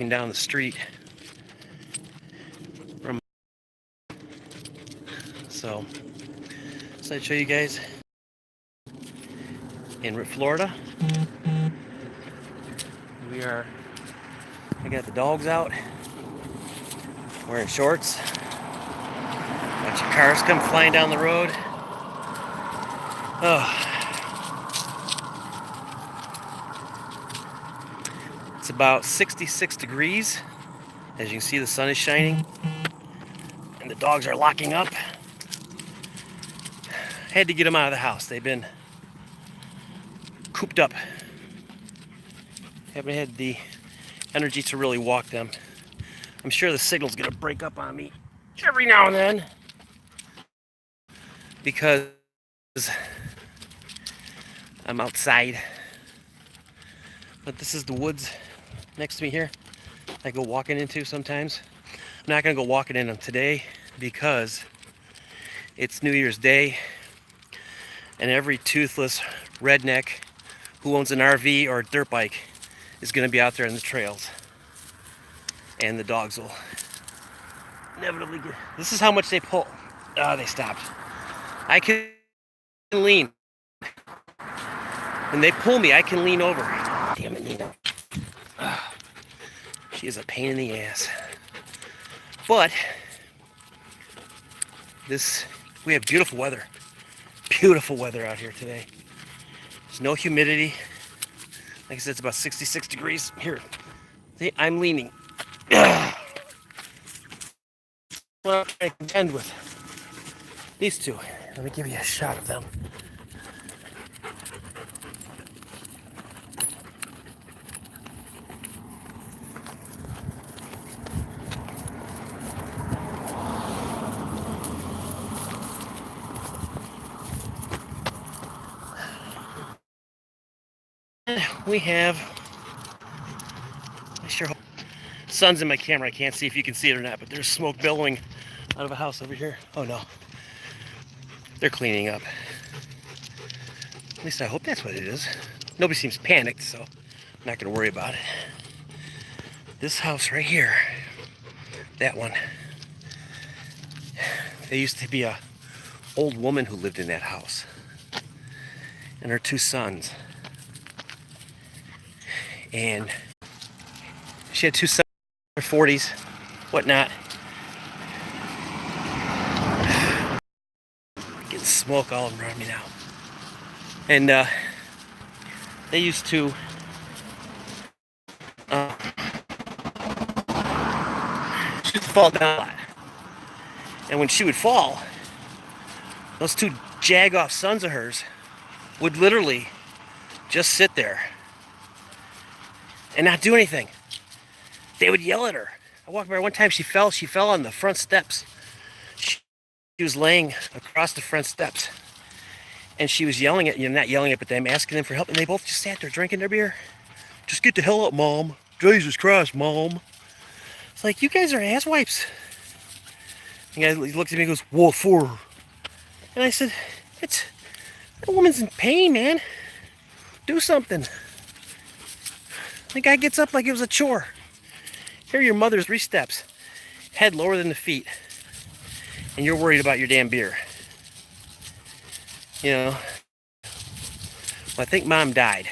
down the street from, so I'd show you guys in Florida. I got the dogs out wearing shorts. Bunch of cars come flying down the road. Oh, it's about 66 degrees. As you can see, the sun is shining and the dogs are locking up. Had to get them out of the house. They've been cooped up. Haven't had the energy to really walk them. I'm sure the signal's gonna break up on me every now and then because I'm outside. But this is the woods next to me here I go walking into sometimes. I'm not gonna go walking in them today because it's New Year's Day and every toothless redneck who owns an RV or a dirt bike is gonna be out there in the trails. And the dogs will inevitably get... This is how much they pull. Oh, they stopped. I can lean. When they pull me, I can lean over. Damn it, Nina. She is a pain in the ass. But we have beautiful weather. Beautiful weather out here today. There's no humidity. Like I said, it's about 66 degrees. Here, see, I'm leaning. Well, I contend with these two. Let me give you a shot of them. We have, I sure hope, sun's in my camera. I can't see if you can see it or not, but there's smoke billowing out of a house over here. Oh no, they're cleaning up. At least I hope that's what it is. Nobody seems panicked, so I'm not gonna worry about it. This house right here, that one, there used to be a old woman who lived in that house and her two sons. And she had two sons in their 40s, whatnot. Getting smoke all around me now. And they used to she used to fall down a lot. And when she would fall, those two jag-off sons of hers would literally just sit there and not do anything. They would yell at her. I walked by her one time, she fell on the front steps. She was laying across the front steps and she was yelling at, not yelling at them, asking them for help, and they both just sat there drinking their beer. Just get the hell up, Mom. Jesus Christ, Mom. It's like, you guys are asswipes. The guy looked at me and goes, what for? And I said, that woman's in pain, man. Do something. The guy gets up like it was a chore. Here are your mother's 3 steps, head lower than the feet, and you're worried about your damn beer. You know, well, I think Mom died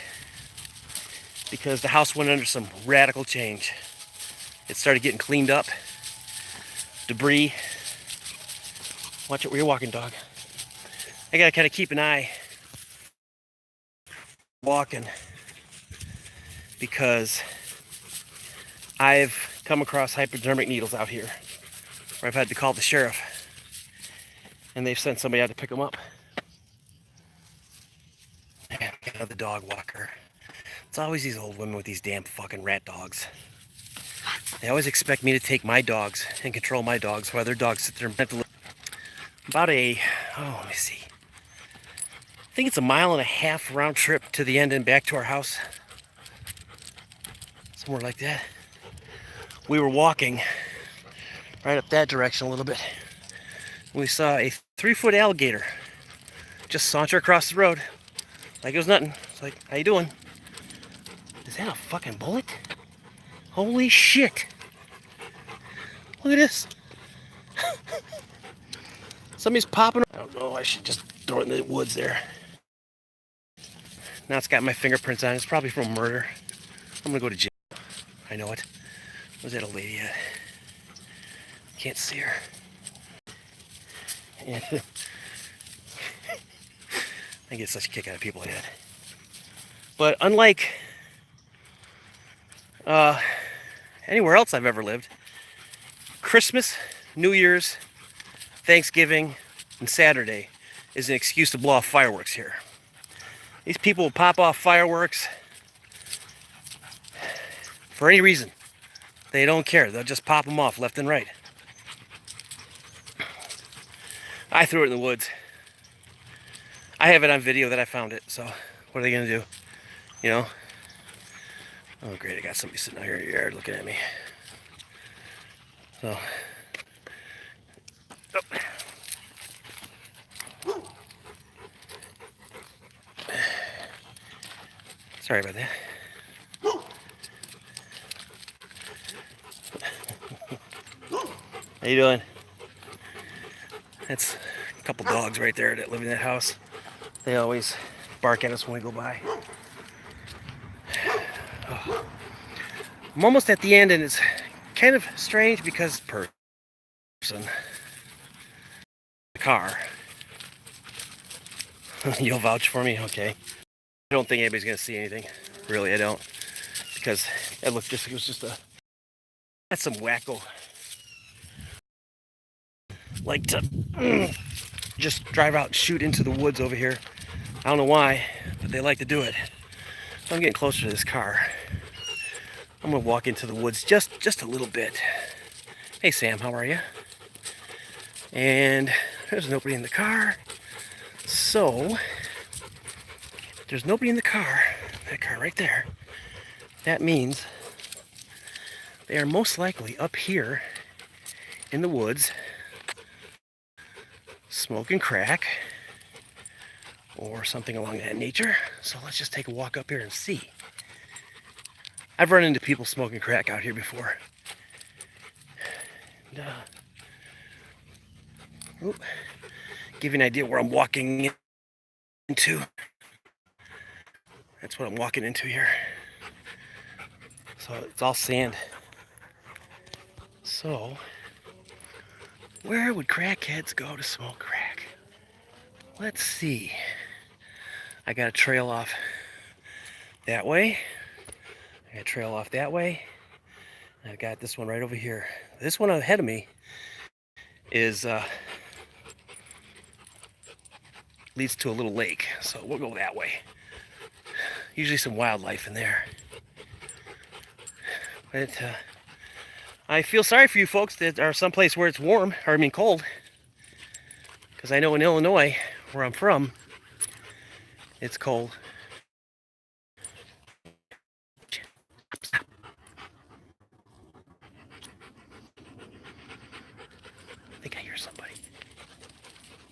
because the house went under some radical change. It started getting cleaned up, debris. Watch it where you're walking, dog. I gotta kind of keep an eye walking, because I've come across hypodermic needles out here where I've had to call the sheriff and they've sent somebody out to pick them up. Another dog walker. It's always these old women with these damn fucking rat dogs. They always expect me to take my dogs and control my dogs while their dogs sit there mentally. About let me see. I think it's a 1.5 mile round trip to the end and back to our house. Somewhere like that. We were walking right up that direction a little bit. We saw a 3-foot alligator just saunter across the road like it was nothing. It's like, how you doing? Is that a fucking bullet? Holy shit. Look at this. Somebody's popping. I don't know. I should just throw it in the woods there. Now it's got my fingerprints on it. It's probably from murder. I'm gonna go to jail. I know it. Where's that old lady at? Can't see her. I get such a kick out of people like that. But unlike anywhere else I've ever lived, Christmas, New Year's, Thanksgiving, and Saturday is an excuse to blow off fireworks here. These people will pop off fireworks for any reason. They don't care. They'll just pop them off left and right. I threw it in the woods. I have it on video that I found it, so what are they gonna do? You know? Oh great, I got somebody sitting out here in your yard looking at me. So sorry about that. How you doing? That's a couple dogs right there that live in that house. They always bark at us when we go by. Oh. I'm almost at the end, and it's kind of strange because person, the car. You'll vouch for me, okay? I don't think anybody's gonna see anything. Really, I don't, because it looked just—it was just that's some wacko. Like to just drive out and shoot into the woods over here. I don't know why, but they like to do it. So I'm getting closer to this car. I'm gonna walk into the woods just a little bit. Hey Sam, how are you? And there's nobody in the car. So there's nobody in the car. That car right there. That means they are most likely up here in the woods smoking crack or something along that nature. So let's just take a walk up here and see. I've run into people smoking crack out here before. And, give you an idea where I'm walking into. That's what I'm walking into here. So it's all sand. So where would crackheads go to smoke crack? Let's see. I got a trail off that way. I got a trail off that way. I've got this one right over here. This one ahead of me is leads to a little lake, so we'll go that way. Usually some wildlife in there. But I feel sorry for you folks that are someplace where it's warm, or I mean cold. Because I know in Illinois, where I'm from, it's cold. I think I hear somebody.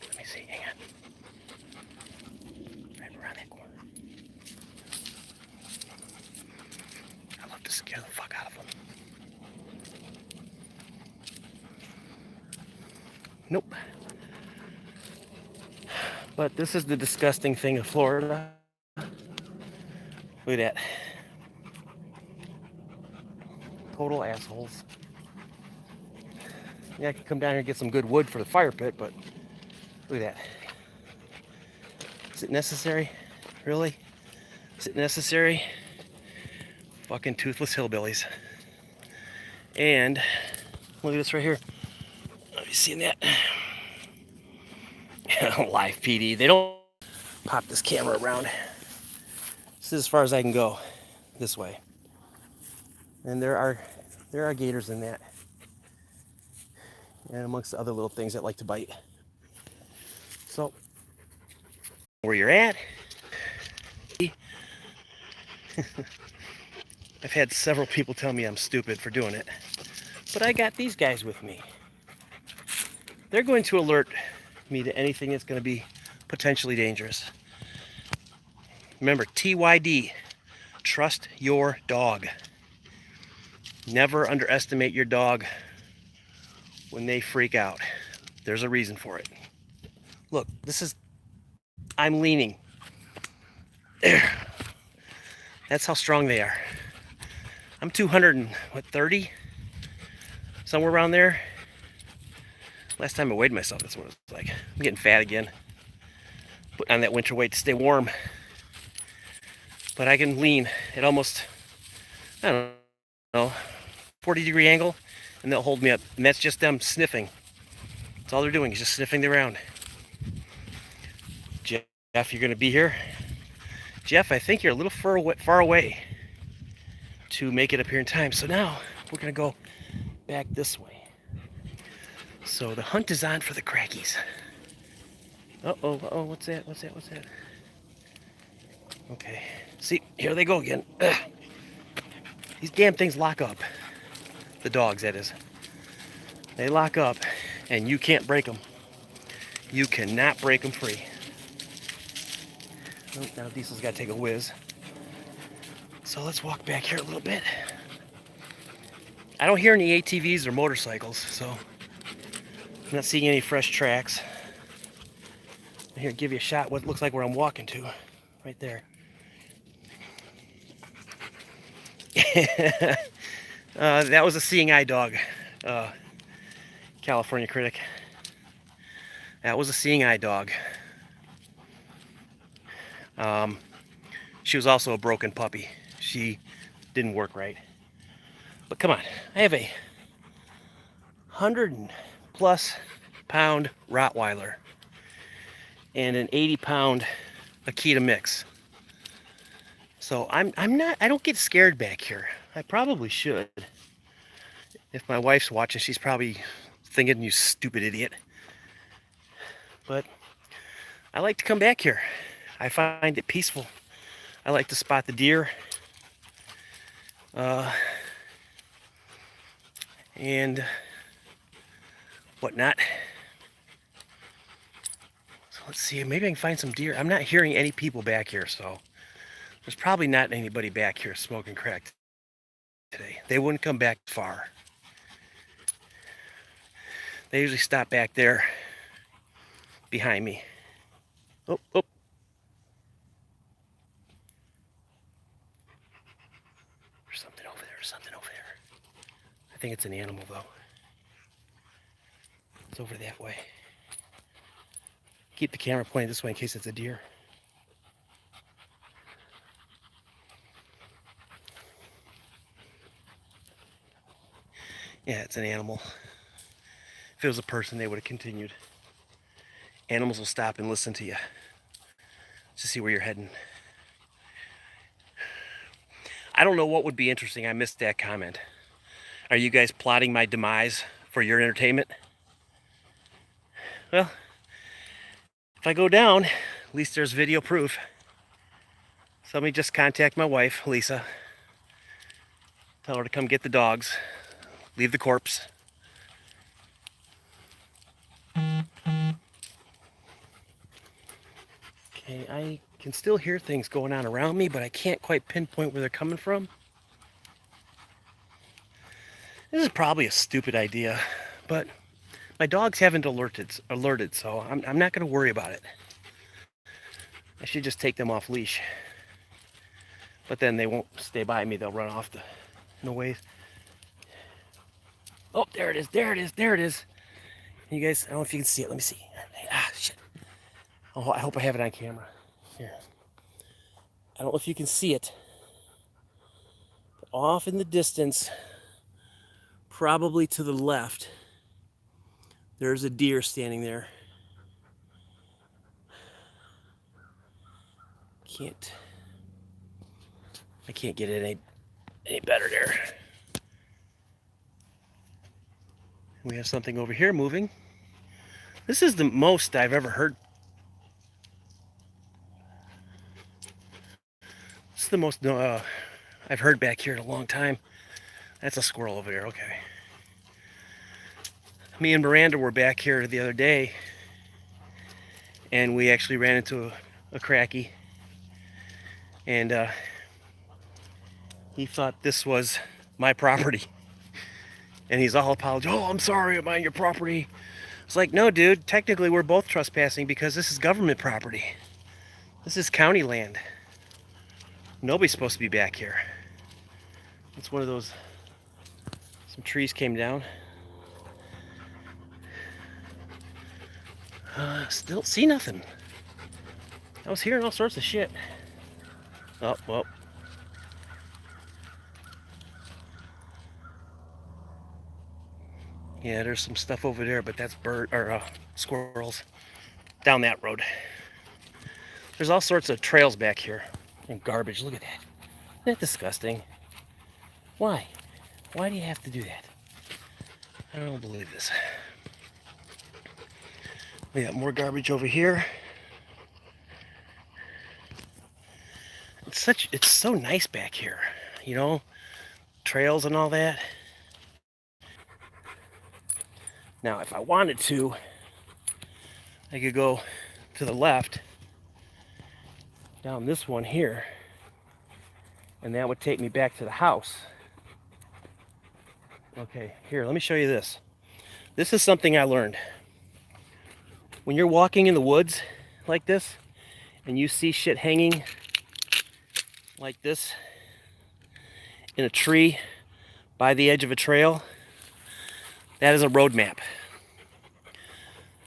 Let me see, hang on. Right around that corner. I love to scare the fuck out of them. Nope. But this is the disgusting thing of Florida. Look at that. Total assholes. Yeah, I could come down here and get some good wood for the fire pit, but look at that. Is it necessary? Really? Is it necessary? Fucking toothless hillbillies. And look at this right here. Have you seen that? Live PD. They don't pop this camera around. This is as far as I can go. This way. And there are gators in that. And amongst the other little things that like to bite. So, where you're at. I've had several people tell me I'm stupid for doing it. But I got these guys with me. They're going to alert me to anything that's going to be potentially dangerous. Remember, TYD. Trust your dog. Never underestimate your dog when they freak out. There's a reason for it. Look, I'm leaning. There. That's how strong they are. I'm 230, somewhere around there. Last time I weighed myself, that's what it was like. I'm getting fat again. Put on that winter weight to stay warm. But I can lean at almost, I don't know, 40-degree angle, and they'll hold me up. And that's just them sniffing. That's all they're doing is just sniffing the ground. Jeff, you're gonna be here? Jeff, I think you're a little far away to make it up here in time. So now we're gonna go back this way. So the hunt is on for the crackies. Uh-oh, what's that? Okay, see, here they go again. Ugh. These damn things lock up. The dogs, that is. They lock up, and you can't break them. You cannot break them free. Oh, now Diesel's got to take a whiz. So let's walk back here a little bit. I don't hear any ATVs or motorcycles, so I'm not seeing any fresh tracks. Here, give you a shot what looks like where I'm walking to. Right there. That was a seeing eye dog, California Critic. That was a seeing eye dog. She was also a broken puppy. She didn't work right. But come on, I have a 100+ pound Rottweiler and an 80-pound Akita mix. So I don't get scared back here. I probably should. If my wife's watching, she's probably thinking, you stupid idiot. But I like to come back here. I find it peaceful. I like to spot the deer. And whatnot. So let's see, maybe I can find some deer. I'm not hearing any people back here, so there's probably not anybody back here smoking crack today. They wouldn't come back far. They usually stop back there behind me. Oh. There's something over there. I think it's an animal, though. It's over that way. Keep the camera pointed this way in case it's a deer. Yeah, it's an animal. If it was a person, they would have continued. Animals will stop and listen to you to see where you're heading. I don't know what would be interesting. I missed that comment. Are you guys plotting my demise for your entertainment? Well, if I go down, at least there's video proof. So let me just contact my wife, Lisa. Tell her to come get the dogs. Leave the corpse. Okay, I can still hear things going on around me, but I can't quite pinpoint where they're coming from. This is probably a stupid idea, but my dogs haven't alerted, so I'm not going to worry about it. I should just take them off leash. But then they won't stay by me. They'll run off in the ways. Oh, there it is. You guys, I don't know if you can see it. Let me see. Ah, shit. Oh, I hope I have it on camera. Here. I don't know if you can see it. But off in the distance, probably to the left, there's a deer standing there. I can't get it any better there. We have something over here moving. This is the most I've ever heard. This is the most I've heard back here in a long time. That's a squirrel over there, okay. Me and Miranda were back here the other day, and we actually ran into a cracky. And he thought this was my property. And he's all apologetic. Oh, I'm sorry, I'm on your property. It's like, no, dude, technically we're both trespassing because this is government property. This is county land. Nobody's supposed to be back here. It's one of those, some trees came down. Still see nothing. I was hearing all sorts of shit. Oh, well. Yeah, there's some stuff over there, but that's squirrels down that road. There's all sorts of trails back here and garbage. Look at that. Isn't that disgusting? Why? Why do you have to do that? I don't believe this. We got more garbage over here. It's so nice back here, you know, trails and all that. Now, if I wanted to, I could go to the left down this one here, and that would take me back to the house. Okay, here, let me show you this. This is something I learned. When you're walking in the woods like this, and you see shit hanging like this in a tree by the edge of a trail, that is a road map.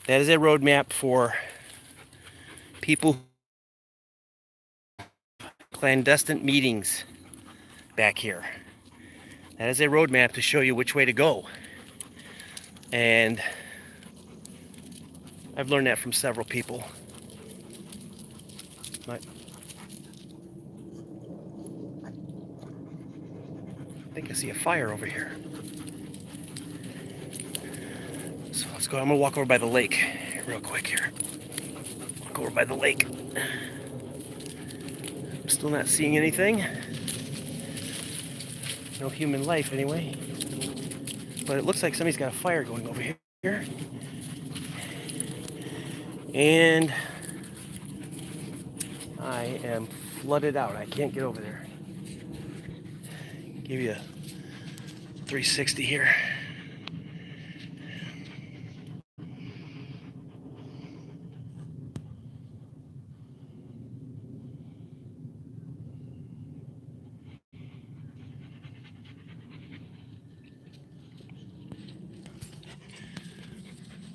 That is a road map for people, clandestine meetings back here. That is a road map to show you which way to go. And I've learned that from several people. I think I see a fire over here. So let's go. I'm gonna walk over by the lake real quick here. Walk over by the lake. I'm still not seeing anything. No human life anyway. But it looks like somebody's got a fire going over here. And I am flooded out. I can't get over there. Give you a 360 here.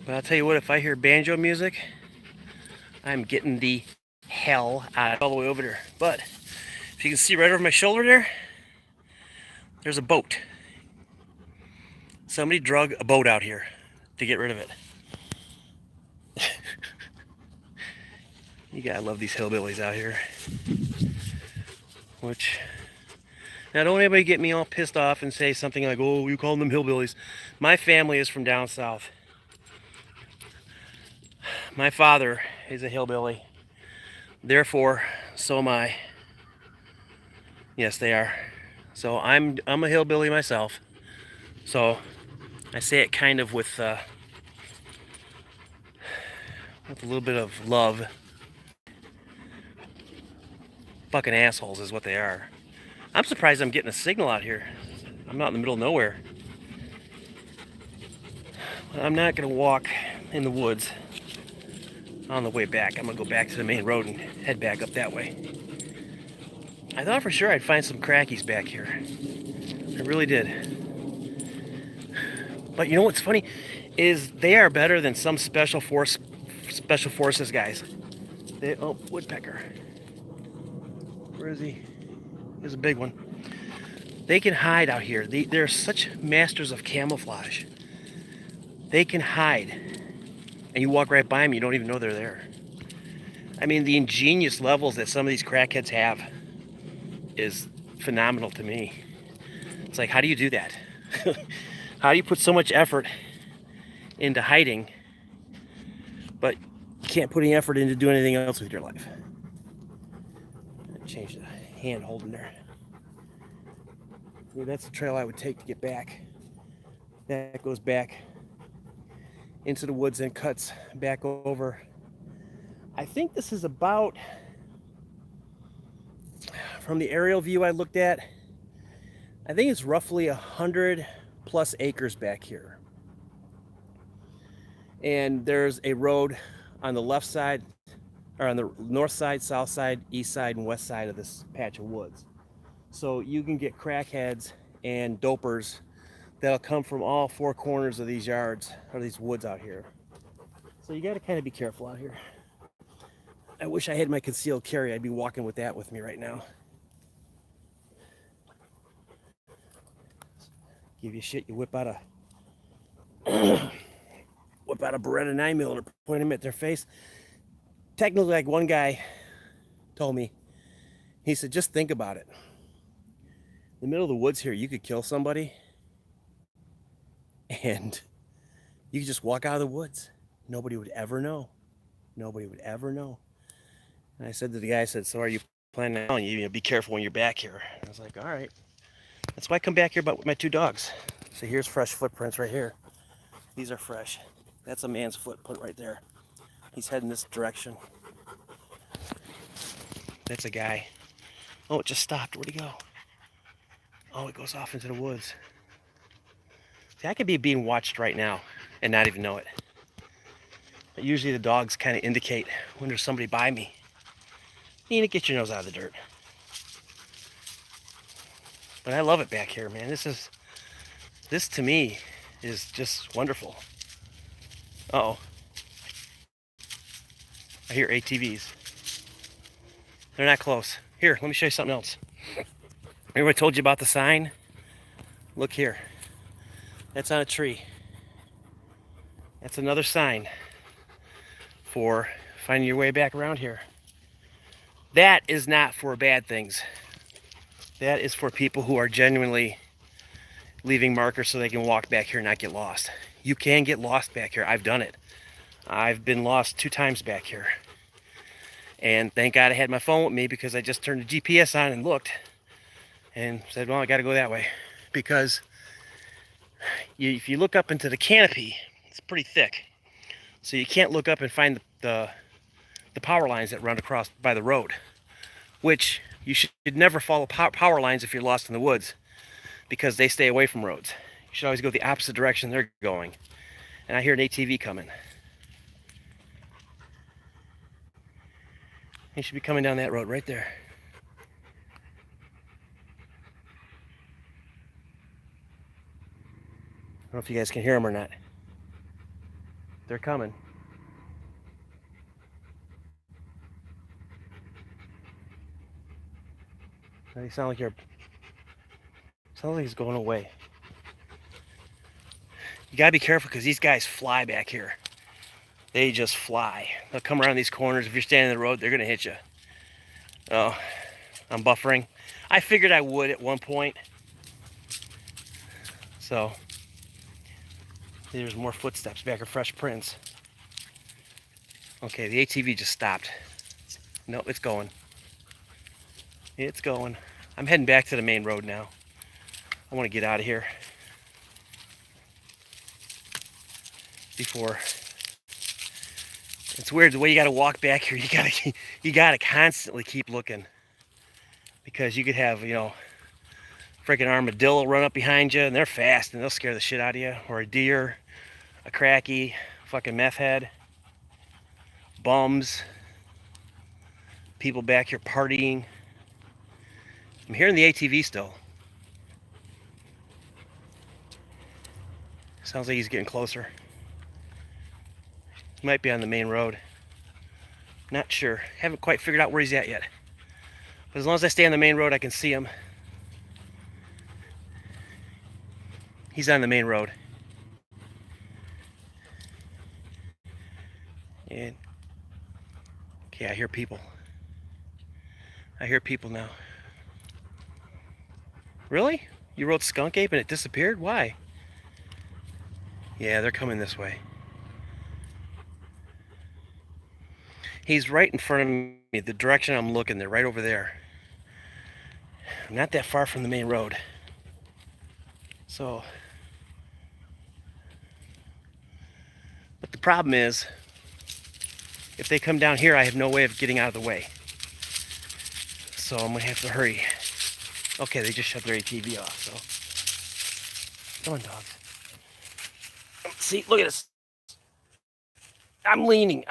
But I'll tell you what, if I hear banjo music, I'm getting the hell out all the way over there. But if you can see right over my shoulder there, there's a boat. Somebody drug a boat out here to get rid of it. You gotta love these hillbillies out here. Which, now don't anybody get me all pissed off and say something like, oh, you call them hillbillies. My family is from down south. My father is a hillbilly. Therefore, so am I. Yes, they are. So I'm a hillbilly myself. So I say it kind of with a little bit of love. Fucking assholes is what they are. I'm surprised I'm getting a signal out here. I'm not in the middle of nowhere. I'm not gonna walk in the woods on the way back. I'm gonna go back to the main road and head back up that way. I thought for sure I'd find some crackies back here. I really did. But you know what's funny is they are better than some special forces guys. Oh, woodpecker. Where is he? There's a big one. They can hide out here. They're such masters of camouflage. They can hide. And you walk right by them, you don't even know they're there. I mean, the ingenious levels that some of these crackheads have is phenomenal to me. It's like, how do you do that? How do you put so much effort into hiding, but you can't put any effort into doing anything else with your life? Change the hand holding there. Yeah, that's the trail I would take to get back. That goes back into the woods and cuts back over. I think this is about, from the aerial view I looked at, I think it's roughly 100 plus acres back here. And there's a road on the left side, or on the north side, south side, east side, and west side of this patch of woods. So you can get crackheads and dopers that'll come from all four corners of these yards, or these woods out here. So you got to kind of be careful out here. I wish I had my concealed carry. I'd be walking with that with me right now. Give you shit, you whip out a Beretta 9mm, point them at their face. Technically, like one guy told me, he said, just think about it. In the middle of the woods here, you could kill somebody and you could just walk out of the woods. Nobody would ever know. Nobody would ever know. And I said to the guy, I said, so are you planning on, you know, be careful when you're back here? I was like, all right. That's why I come back here with my two dogs. So here's fresh footprints right here. These are fresh. That's a man's footprint right there. He's heading this direction. That's a guy. Oh, it just stopped. Where'd he go? Oh, it goes off into the woods. See, I could be being watched right now and not even know it. But usually the dogs kind of indicate when there's somebody by me. You need to get your nose out of the dirt. But I love it back here, man. This to me is just wonderful. Uh-oh. I hear ATVs. They're not close. Here, let me show you something else. Remember I told you about the sign? Look here. That's on a tree. That's another sign for finding your way back around here. That is not for bad things. That is for people who are genuinely leaving markers so they can walk back here and not get lost. You can get lost back here. I've done it. I've been lost 2 times back here. And thank God I had my phone with me, because I just turned the GPS on and looked and said, well, I got to go that way. Because if you look up into the canopy, it's pretty thick. So you can't look up and find the power lines that run across by the road, which you should never follow power lines if you're lost in the woods, because they stay away from roads. You should always go the opposite direction they're going. And I hear an ATV coming. He should be coming down that road right there. I don't know if you guys can hear them or not. They're coming. They sound like he's going away. You gotta be careful, because these guys fly back here. They just fly. They'll come around these corners. If you're standing in the road, they're gonna hit you. Oh, I'm buffering. I figured I would at one point. So there's more footsteps back, or fresh prints. Okay, the ATV just stopped. Nope, it's going. It's going. I'm heading back to the main road now. I want to get out of here before. It's weird the way you got to walk back here. You gotta constantly keep looking, because you could have, you know, freaking armadillo run up behind you, and they're fast and they'll scare the shit out of you, or a deer, a cracky, fucking meth head, bums, people back here partying. I'm hearing the ATV still. Sounds like he's getting closer. He might be on the main road. Not sure. Haven't quite figured out where he's at yet. But as long as I stay on the main road, I can see him. He's on the main road. And okay, I hear people. I hear people now. Really? You wrote skunk ape and it disappeared? Why? Yeah, they're coming this way. He's right in front of me, the direction I'm looking. They're right over there. I'm not that far from the main road. So, but the problem is, if they come down here, I have no way of getting out of the way. So I'm gonna have to hurry. Okay, they just shut their ATV off, so Come on, dogs. See, look at this. I'm leaning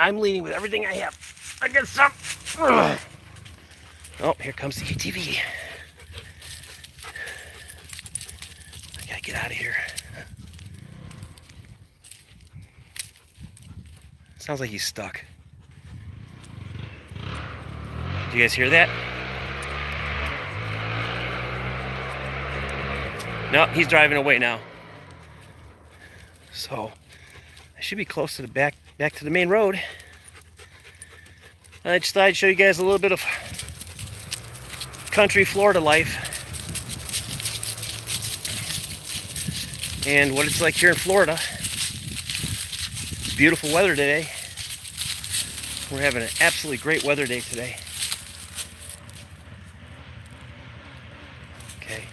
with everything I have. I get some. Ugh. Oh, here comes the ATV. I gotta get out of here. Sounds like he's stuck. Do you guys hear that? No, he's driving away now. So I should be close to the back to the main road. I just thought I'd show you guys a little bit of country Florida life and what it's like here in Florida. It's beautiful weather today. We're having an absolutely great weather day today. Okay.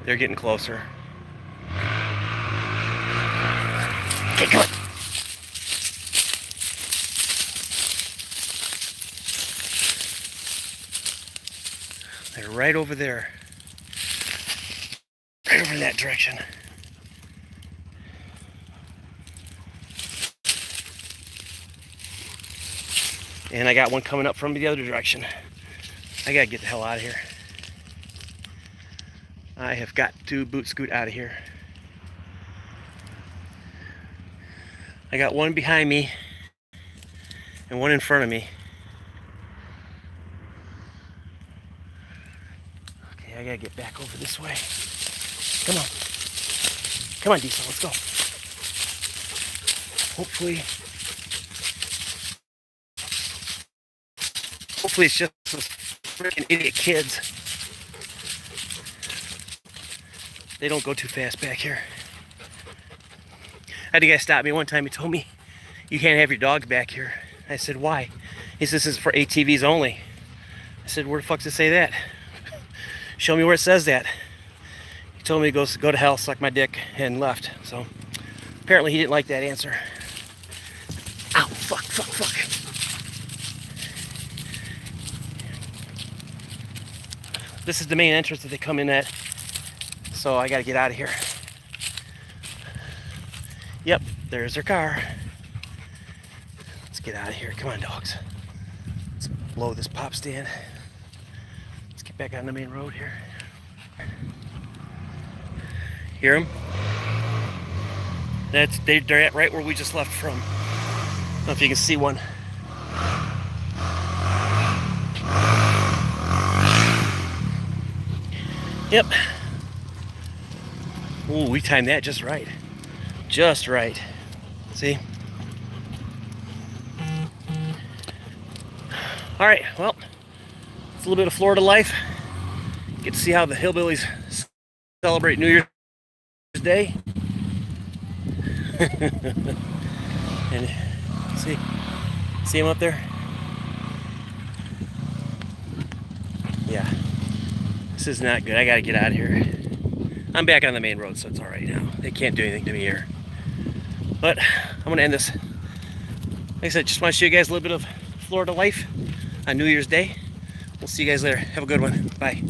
They're getting closer. Okay, come on. They're right over there. Right over in that direction. And I got one coming up from the other direction. I gotta get the hell out of here. I have got to boot scoot out of here. I got one behind me and one in front of me. Okay, I gotta get back over this way. Come on. Come on, Diesel, let's go. Hopefully it's just those freaking idiot kids. They don't go too fast back here. I had a guy stop me one time. He told me, you can't have your dogs back here. I said, why? He says, this is for ATVs only. I said, where the fuck does it say that? Show me where it says that. He told me to go to hell, suck my dick, and left. So apparently he didn't like that answer. Ow, fuck. This is the main entrance that they come in at. So I gotta get out of here. Yep, there's their car. Let's get out of here. Come on, dogs. Let's blow this pop stand. Let's get back on the main road here. Hear them? They're at right where we just left from. I don't know if you can see one. Yep. Ooh, we timed that just right. Just right. See? All right, well, it's a little bit of Florida life. Get to see how the hillbillies celebrate New Year's Day. And see them up there? Yeah. This is not good. I gotta get out of here. I'm back on the main road, so it's all right now. They can't do anything to me here. But I'm gonna end this. Like I said, just want to show you guys a little bit of Florida life on New Year's Day. We'll see you guys later. Have a good one. Bye.